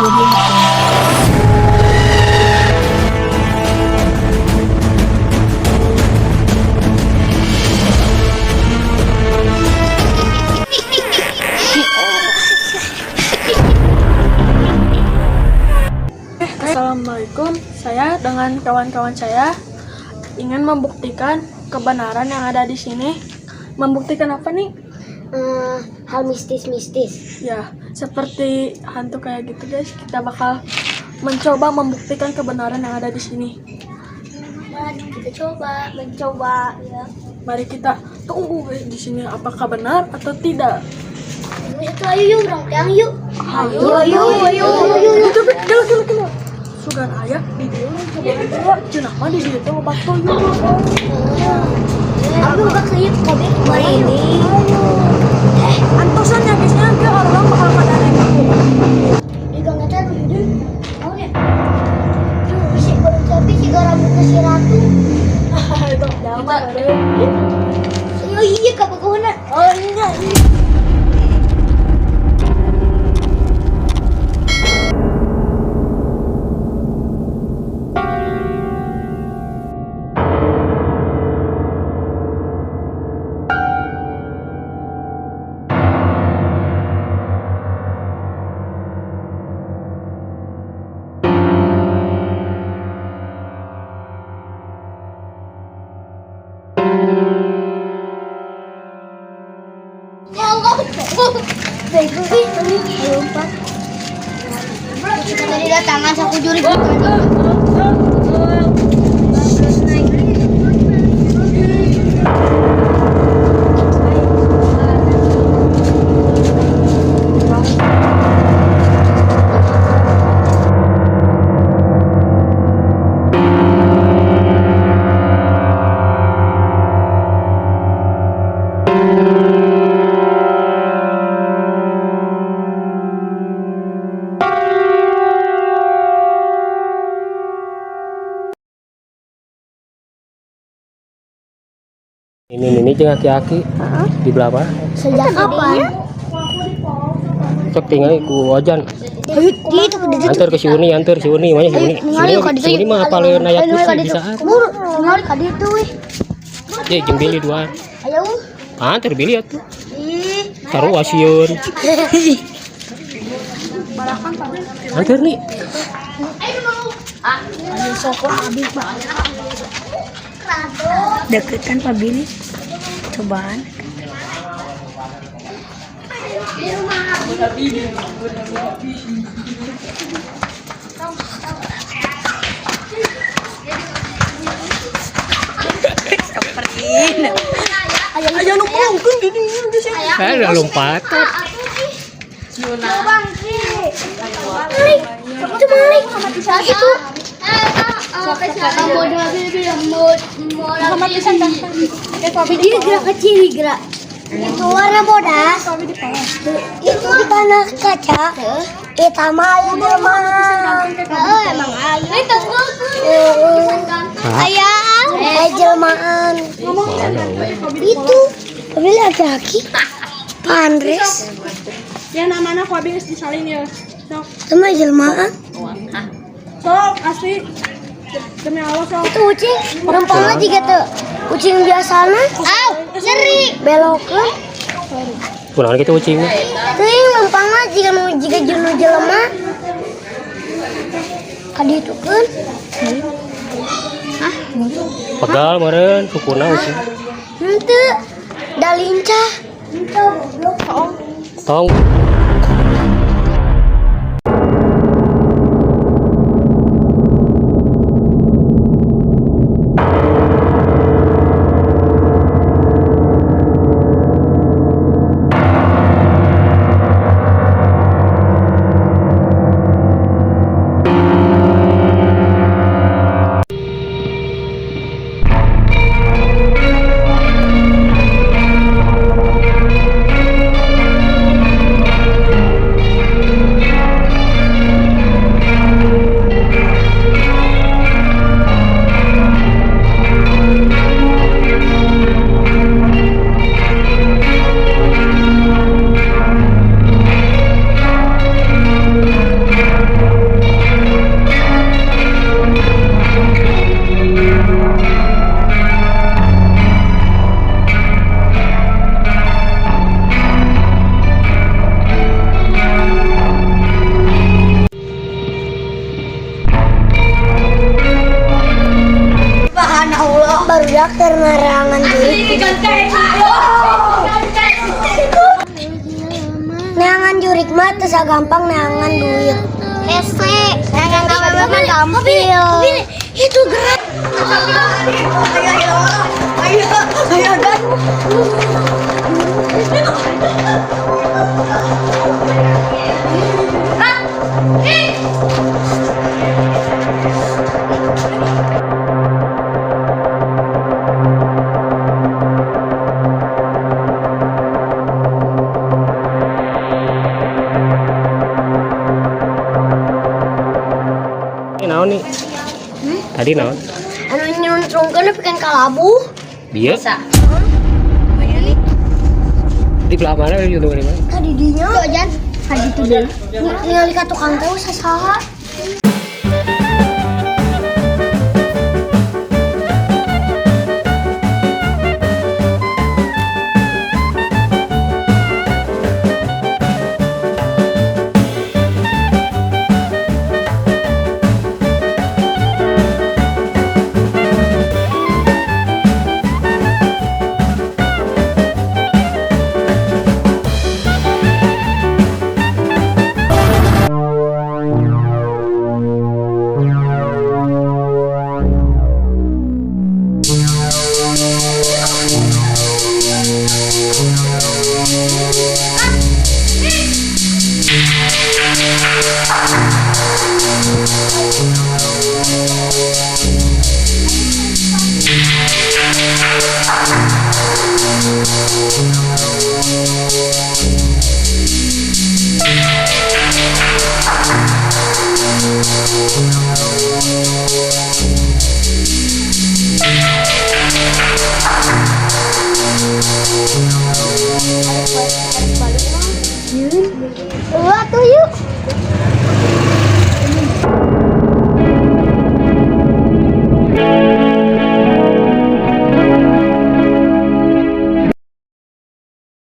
Assalamualaikum, saya dengan kawan-kawan saya ingin membuktikan kebenaran yang ada di sini. Membuktikan apa nih? Hal mistis-mistis. Ya, seperti hantu kayak gitu guys. Kita bakal mencoba membuktikan kebenaran yang ada di sini. Mari kita mencoba ya. Mari kita tunggu guys di sini apakah benar atau tidak. Itu ayo yuk, orang yuk. Ayo. Gila. Sugan ayah di dia cenah mah di dia teh obat toyo. Aku udah kayaknya kopi kemarin ini. Antosan ya guysnya dia orang bakal pada reka. Di gangetan udah. Mau ya? Si baru tapi si rambutnya si ratu. Itu lama Iya kapan. Oh enggak. Bego ini lompat. Kita tadi tangan saku juri Ini jeung aki-aki di belakang. Sejak kapan? Cek tinggal ku Ojan. Itu Antar si Uni mah si Uni mah apaleun aya kursi bisa. Ngali ka ditu weh. Ye jeung bili dua. Ayo. Antar bili atuh. Ih, Taruh asieun. Antar nih. ayo sokon habis Pak. Deketan Pak Billy, cobaan. Ayo nu mungkin gini guys. Ada lompat. Bang, Malik itu. Dia gerak kecil gerak. Itu warna bodas. Itu di panah kaca. Kita main emang ayo. Itu ayah jelmaan. Itu tapi laki-laki Pandres. Ya namanya ku abis disalin ya. Sok. Sama jelmaan. Sok asli. Demi Allah sok. Itu kucing rempangnya juga tuh. Kucing biasana. Seri. Belokeun. Kunaon kitu ucing? Teuing rempangnya jika jenuh jelema. Kaditukeun. Pegal meureun sukuna ucing. Henteu. Da lincah. Henteu goblok. Tong. Budak ternerangan jurik. Neangan jurik mah teu gampang neangan duit. Hese, neangan gampang mah gampil. Itu gerak. Ayo dan. Ini naon nih? Tadi naon? Anu nyuntrungkeun pikeun kalabu. Dia? Di belah mana itu di mana? Tadi dinya. Jan. Tadi itu deh. Ningali ka tukang teh sasaha. Tuh yuk.